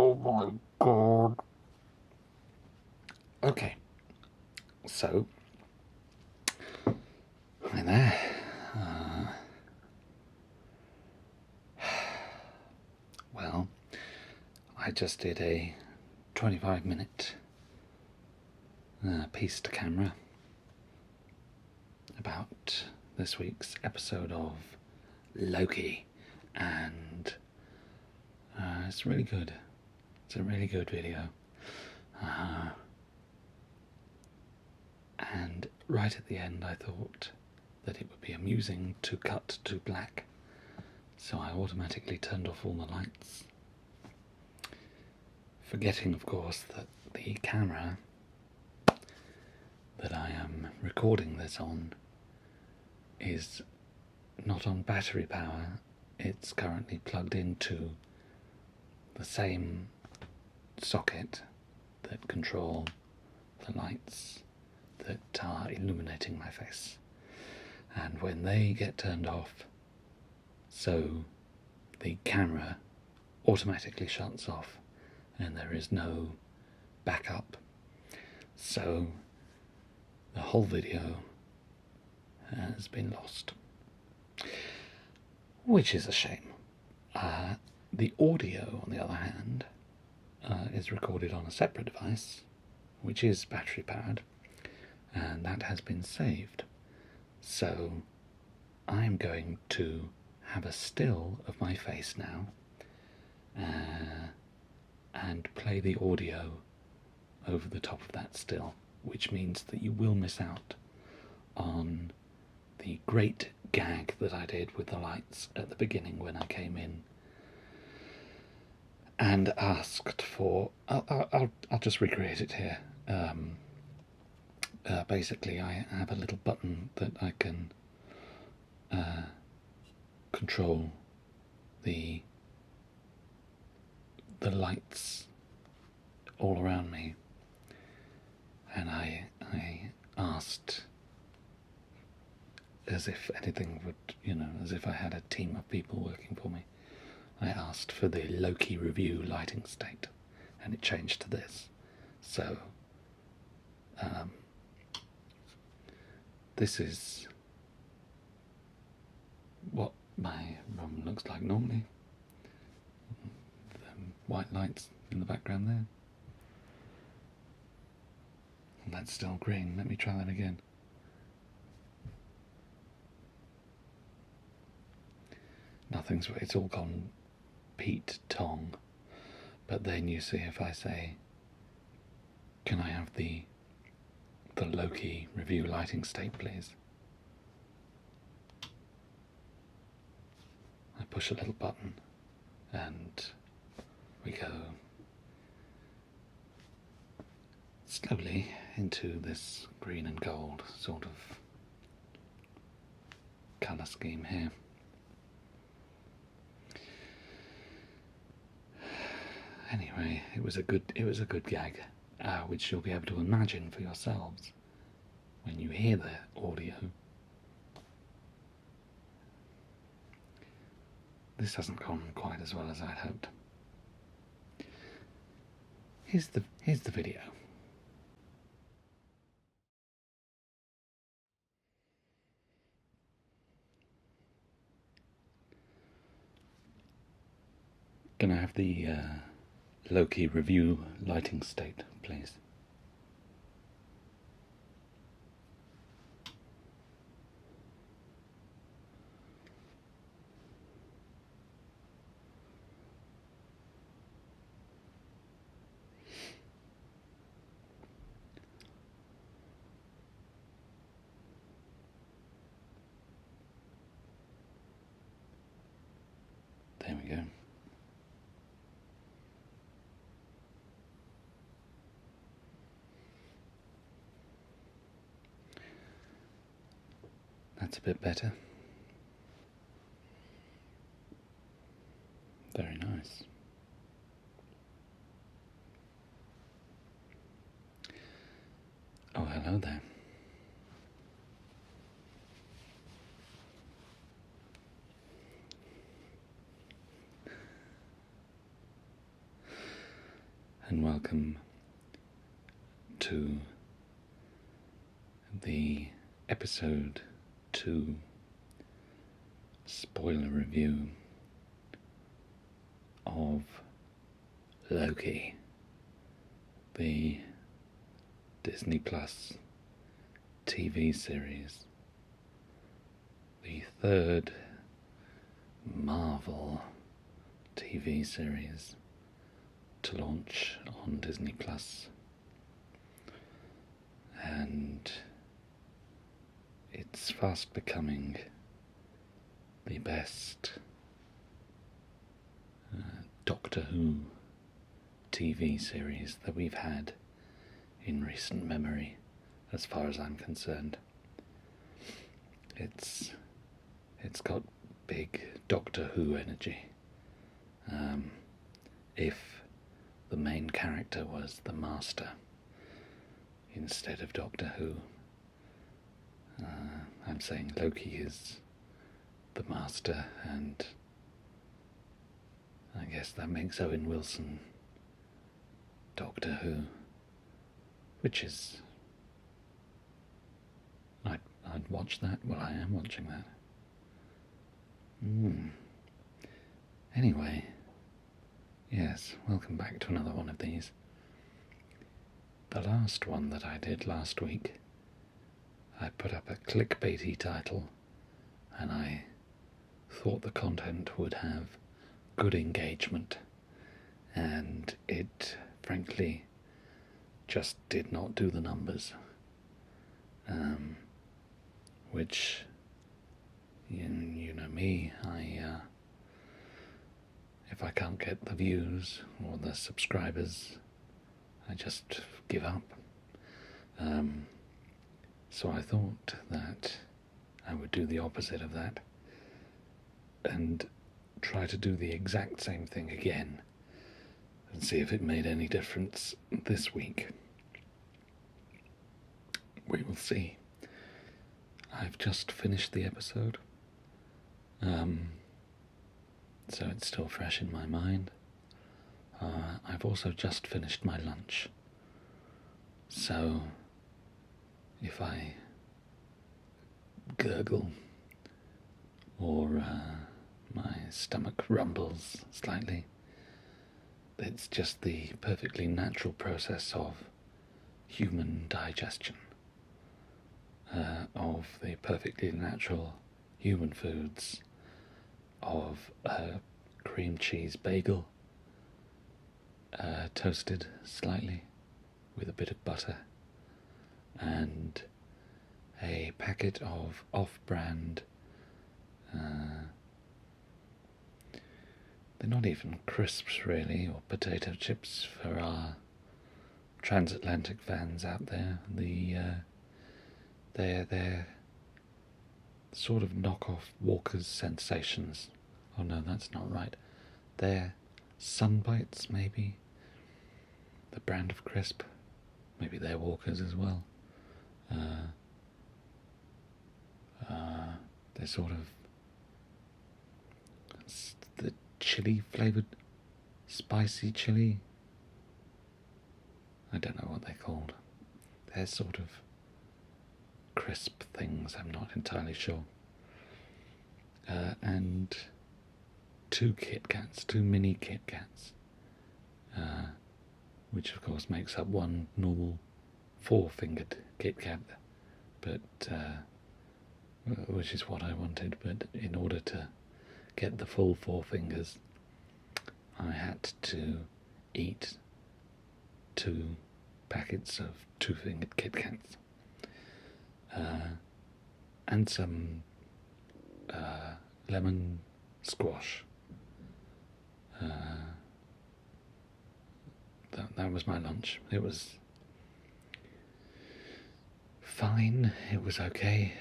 Oh my god. Okay, so, hi there. Well, I just did a 25-minute piece to camera about this week's episode of Loki, and it's really good. It's a really good video. And right at the end I thought that it would be amusing to cut to black, so I automatically turned off all the lights, forgetting of course that the camera that I am recording this on is not on battery power. It's currently plugged into the same socket that control the lights that are illuminating my face, and when they get turned off, so the camera automatically shuts off and there is no backup, so the whole video has been lost, which is a shame. The audio, on the other hand, is recorded on a separate device, which is battery powered, and that has been saved. So I'm going to have a still of my face now, and play the audio over the top of that still, which means that you will miss out on the great gag that I did with the lights at the beginning when I came in and asked for... I'll just recreate it here. Basically, I have a little button that I can control the lights all around me, and I asked, as if anything would, as if I had a team of people working for me, I asked for the Loki review lighting state, and it changed to this. So this is what my room looks like normally. The white lights in the background there. And that's still green. Let me try that again. It's all gone Pete Tong. But then you see, if I say, can I have the Loki review lighting state, please? I push a little button and we go slowly into this green and gold sort of colour scheme here. Anyway, it was a good gag, which you'll be able to imagine for yourselves when you hear the audio. This hasn't gone quite as well as I'd hoped. Here's the video. Can I have the Loki review lighting state, please? There we go. That's a bit better. Very nice. Oh, hello there. and welcome to the episode 2 spoiler review of Loki, the Disney Plus TV series, the third Marvel TV series to launch on Disney Plus, and it's fast becoming the best Doctor Who TV series that we've had in recent memory, as far as I'm concerned. It's got big Doctor Who energy. If the main character was the Master instead of Doctor Who, I'm saying Loki is the Master, and I guess that makes Owen Wilson Doctor Who, which is... I'd watch that. Well, I am watching that. Anyway, yes, welcome back to another one of these. The last one that I did last week, I put up a clickbaity title, and I thought the content would have good engagement, and it frankly just did not do the numbers, which, you know me, if I can't get the views or the subscribers, I just give up. So I thought that I would do the opposite of that and try to do the exact same thing again and see if it made any difference this week. We will see. I've just finished the episode, so it's still fresh in my mind. I've also just finished my lunch, so if I gurgle or my stomach rumbles slightly, it's just the perfectly natural process of human digestion, of the perfectly natural human foods of a cream cheese bagel, toasted slightly with a bit of butter, and a packet of off-brand, they're not even crisps really, or potato chips for our transatlantic fans out there. They're sort of knockoff Walker's Sensations. Oh no, that's not right. They're Sunbites, maybe? The brand of crisp. Maybe they're Walker's as well. They're sort of the chili flavoured, spicy chili. I don't know what they're called. They're sort of crisp things, I'm not entirely sure. And 2 Kit Kats, 2 mini Kit Kats, which of course makes up one normal 4-fingered Kit Kat, but which is what I wanted. But in order to get the full 4 fingers, I had to eat 2 packets of 2-fingered Kit Kats, and some lemon squash. That was my lunch. It was fine. It was okay.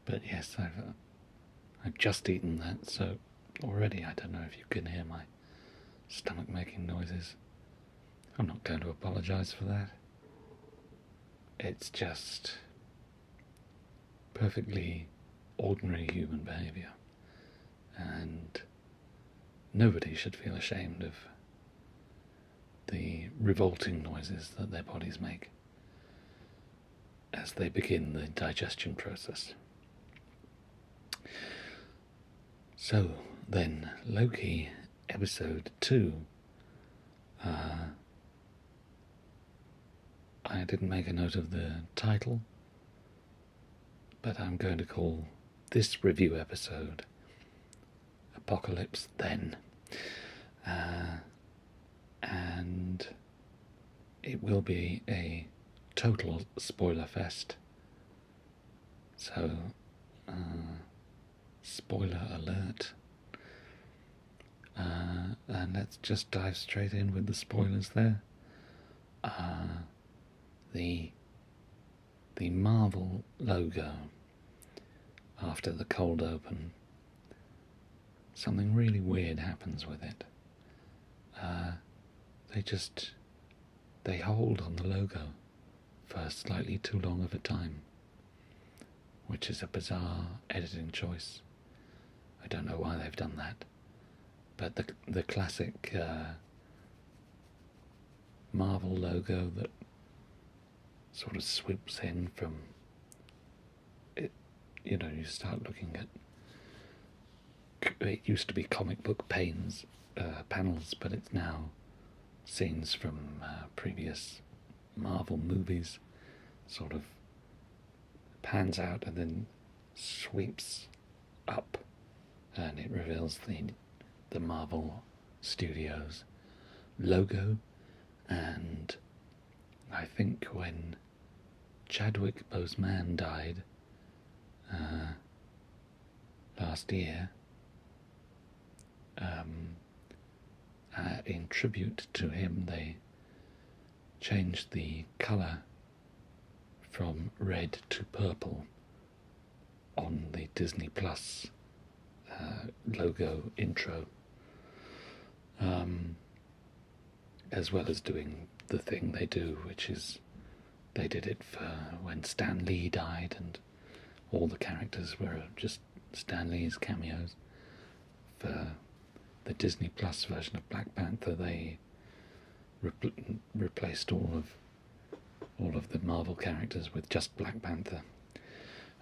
But yes, I've just eaten that, so already I don't know if you can hear my stomach making noises. I'm not going to apologise for that. It's just perfectly ordinary human behaviour, and nobody should feel ashamed of the revolting noises that their bodies make as they begin the digestion process. So then, Loki episode 2. I didn't make a note of the title, but I'm going to call this review episode Apocalypse Then. And it will be a total spoiler fest. So, spoiler alert. And let's just dive straight in with the spoilers there. The Marvel logo, after the cold open, something really weird happens with it. They hold on the logo for slightly too long of a time, which is a bizarre editing choice. I don't know why they've done that, but the classic Marvel logo that sort of swoops in from it, you start looking at, it used to be comic book panels, but it's now scenes from previous Marvel movies, sort of pans out and then sweeps up, and it reveals the Marvel Studios logo. And I think when Chadwick Boseman died last year, in tribute to him, they changed the colour from red to purple on the Disney Plus logo intro, as well as doing the thing they do, which is they did it for when Stan Lee died, and all the characters were just Stan Lee's cameos. For the Disney Plus version of Black Panther, they replaced all of the Marvel characters with just Black Panther.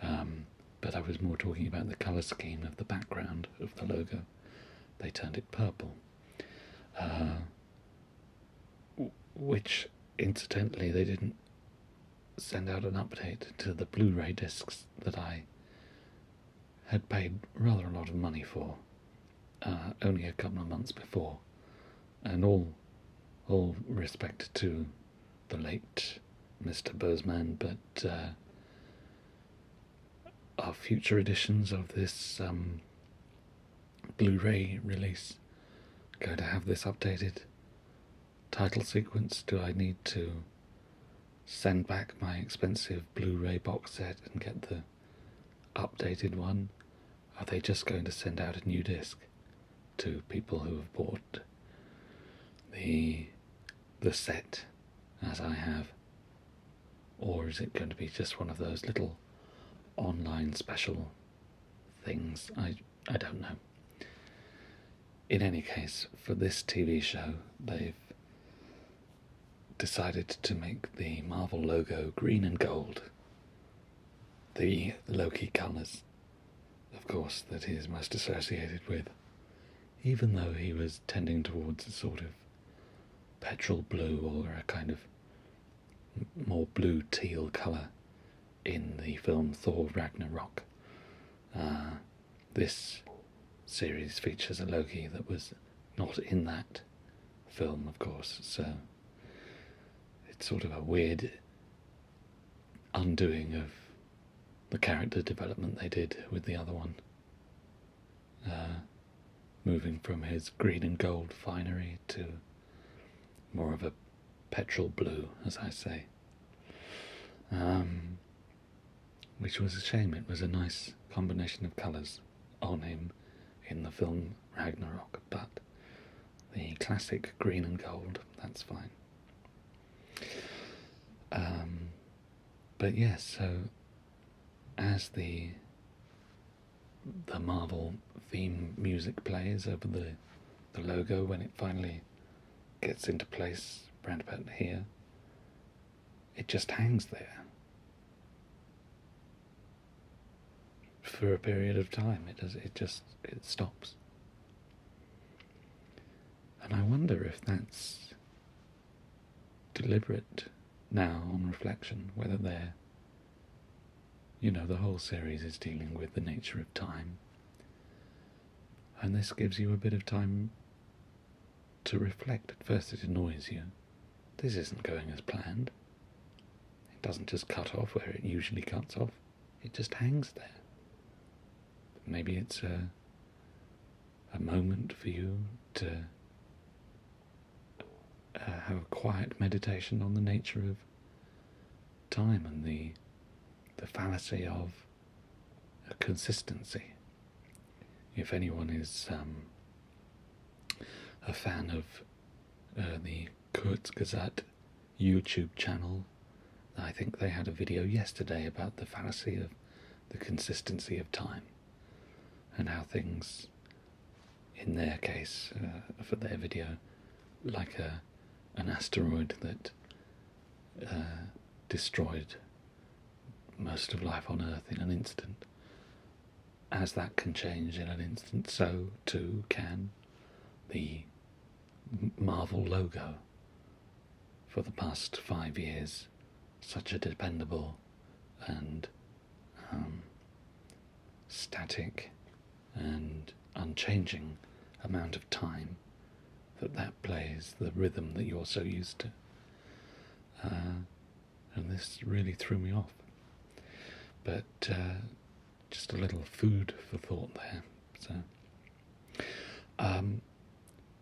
But I was more talking about the colour scheme of the background of the logo. They turned it purple, which incidentally they didn't send out an update to the Blu-ray discs that I had paid rather a lot of money for only a couple of months before. And all respect to the late Mr. Boseman, but are future editions of this Blu-ray release going to have this updated title sequence? Do I need to send back my expensive Blu-ray box set and get the updated one? Are they just going to send out a new disc to people who have bought the set as I have? Or is it going to be just one of those little online special things? I don't know. In any case, for this TV show, they've decided to make the Marvel logo green and gold, the Loki colours, of course, that he is most associated with, even though he was tending towards a sort of petrol blue or a kind of more blue teal colour in the film Thor Ragnarok. This series features a Loki that was not in that film, of course, so it's sort of a weird undoing of the character development they did with the other one, moving from his green and gold finery to more of a petrol blue, as I say, which was a shame. It was a nice combination of colours on him in the film Ragnarok, but the classic green and gold, that's fine. But yes, so as the Marvel theme music plays over the logo when it finally gets into place round about here, it just hangs there for a period of time. It stops. And I wonder if that's deliberate now on reflection, whether they're, the whole series is dealing with the nature of time. And this gives you a bit of time to reflect. At first it annoys you. This isn't going as planned. It doesn't just cut off where it usually cuts off. It just hangs there. Maybe it's a moment for you to have a quiet meditation on the nature of time and the fallacy of consistency. If anyone is a fan of the Kurzgesagt YouTube channel, I think they had a video yesterday about the fallacy of the consistency of time and how things, in their case, for their video, like an asteroid that destroyed most of life on Earth in an instant. As that can change in an instant, so too can the Marvel logo. For the past 5 years, such a dependable and static and unchanging amount of time that plays the rhythm that you're so used to. And this really threw me off. But just a little food for thought there.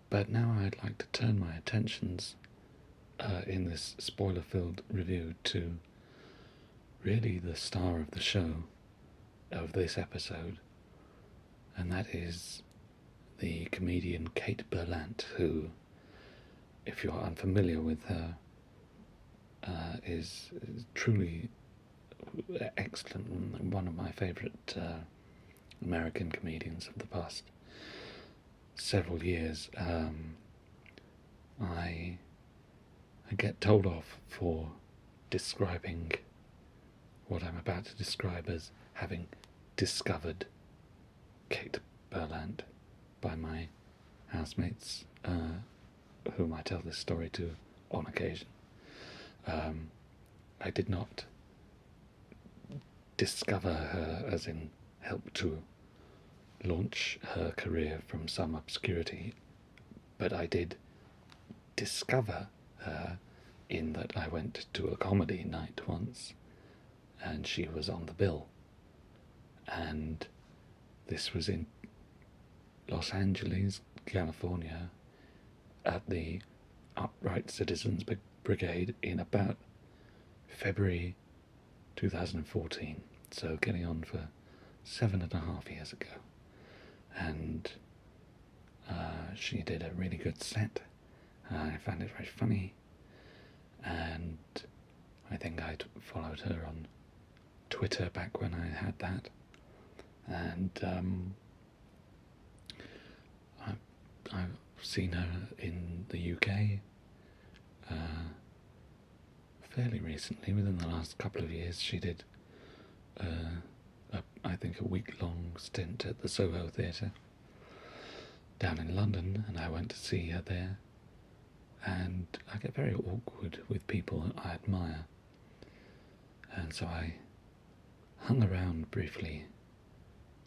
But now I'd like to turn my attentions in this spoiler-filled review to really the star of the show, of this episode, and that is the comedian Kate Berlant, who, if you're unfamiliar with her, is truly excellent, one of my favourite American comedians of the past several years. I get told off for describing what I'm about to describe as having discovered Kate Berlant by my housemates, whom I tell this story to on occasion. I did not discover her as in help to launch her career from some obscurity, but I did discover her in that I went to a comedy night once and she was on the bill, and this was in Los Angeles, California, at the Upright Citizens Brigade in about February 2014, so getting on for 7.5 years ago. And she did a really good set. I found it very funny, and I think I followed her on Twitter back when I had that, and I've seen her in the UK fairly recently. Within the last couple of years, she did I think a week-long stint at the Soho Theatre down in London, and I went to see her there, and I get very awkward with people I admire, and so I hung around briefly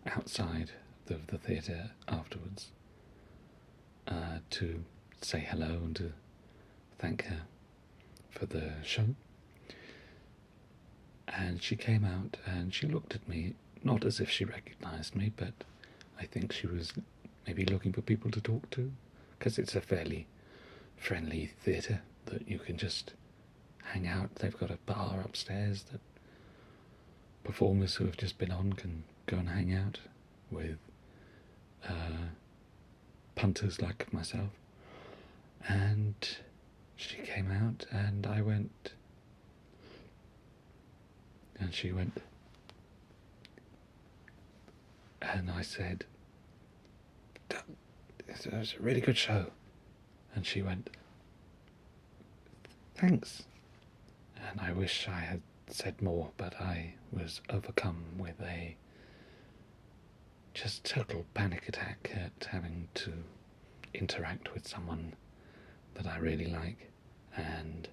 outside of the theatre afterwards to say hello and to thank her for the show. And she came out and she looked at me, not as if she recognised me, but I think she was maybe looking for people to talk to, because it's a fairly friendly theatre that you can just hang out. They've got a bar upstairs that performers who have just been on can go and hang out with punters like myself. And she came out and I went, and she went, and I said, "It's a really good show." And she went, Thanks. And I wish I had said more, but I was overcome with a just total panic attack at having to interact with someone that I really like, and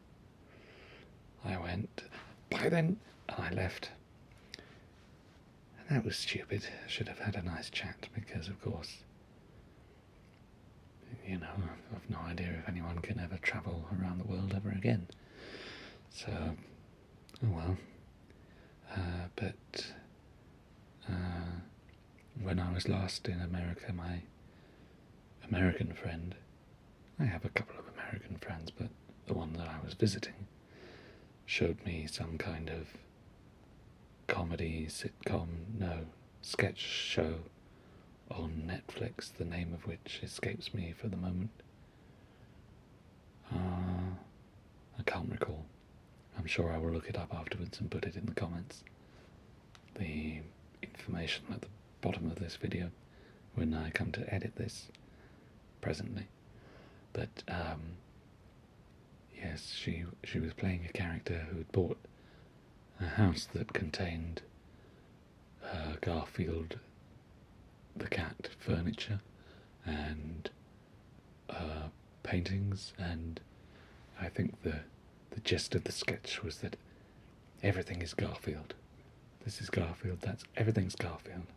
I went, bye then, and I left. And that was stupid. I should have had a nice chat, because of course, you know, I've no idea if anyone can ever travel around the world ever again. So, oh well. But when I was last in America, my American friend, I have a couple of American friends, but the one that I was visiting showed me some kind of comedy, sitcom, no, sketch show on Netflix, the name of which escapes me for the moment. I can't recall. I'm sure I will look it up afterwards and put it in the comments. The information at the bottom of this video when I come to edit this presently. But yes, she was playing a character who had bought a house that contained Garfield the cat furniture and paintings, and I think the gist of the sketch was that everything is Garfield. This is Garfield, everything's Garfield.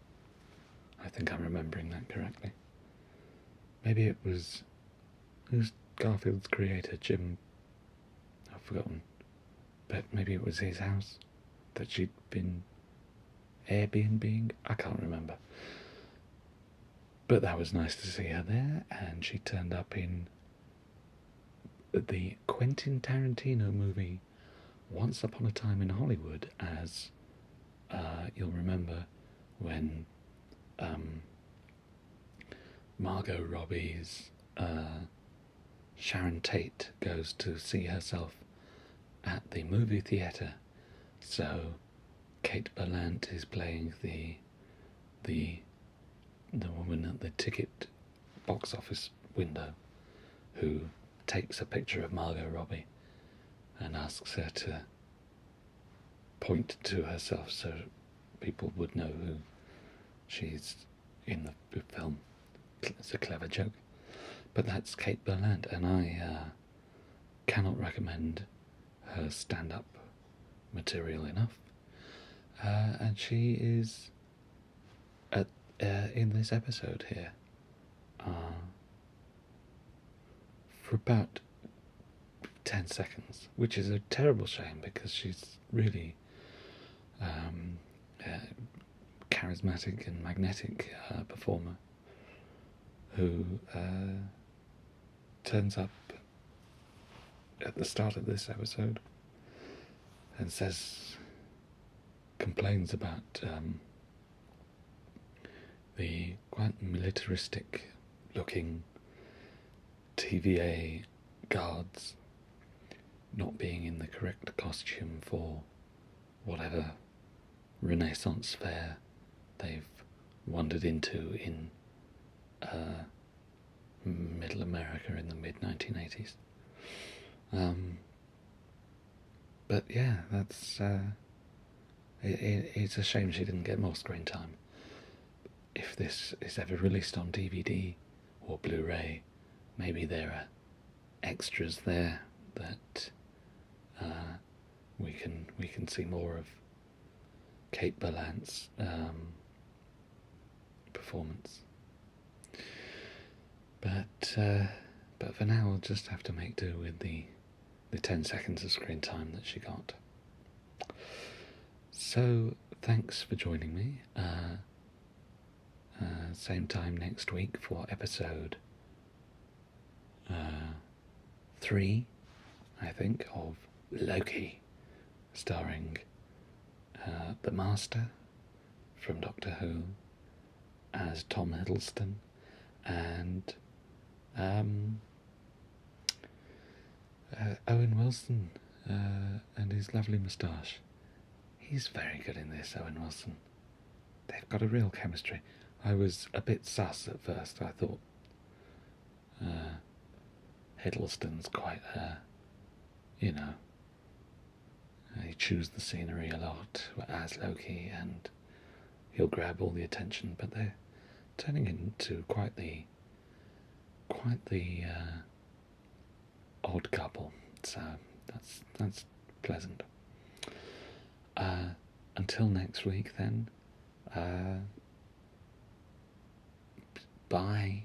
I think I'm remembering that correctly. Maybe it was, who's Garfield's creator, Jim? I've forgotten. But maybe it was his house that she'd been Airbnb-ing? I can't remember. But that was nice to see her there, and she turned up in the Quentin Tarantino movie Once Upon a Time in Hollywood as, you'll remember, when Margot Robbie's Sharon Tate goes to see herself at the movie theatre. So Kate Berlant is playing the woman at the ticket box office window who takes a picture of Margot Robbie and asks her to point to herself so people would know who she's in the film. It's a clever joke. But that's Kate Berlant, and I cannot recommend her stand-up material enough. And she is in this episode here for about 10 seconds, which is a terrible shame because she's really charismatic and magnetic performer who turns up at the start of this episode and complains about the quite militaristic looking TVA guards not being in the correct costume for whatever Renaissance fair they've wandered into in Middle America in the mid-1980s. But yeah, that's it's a shame she didn't get more screen time. If this is ever released on DVD or Blu-ray, maybe there are extras there that we can see more of Kate Berlant's performance. But for now, we'll just have to make do with the 10 seconds of screen time that she got. So, thanks for joining me. Same time next week for episode 3, I think, of Loki, starring the Master from Doctor Who as Tom Hiddleston, and Owen Wilson and his lovely moustache. He's very good in this, Owen Wilson. They've got a real chemistry. I was a bit sus at first. I thought Hiddleston's quite you know, he chews the scenery a lot as Loki, and he'll grab all the attention, but they're turning into quite the odd couple. So that's pleasant. Until next week, then. Bye.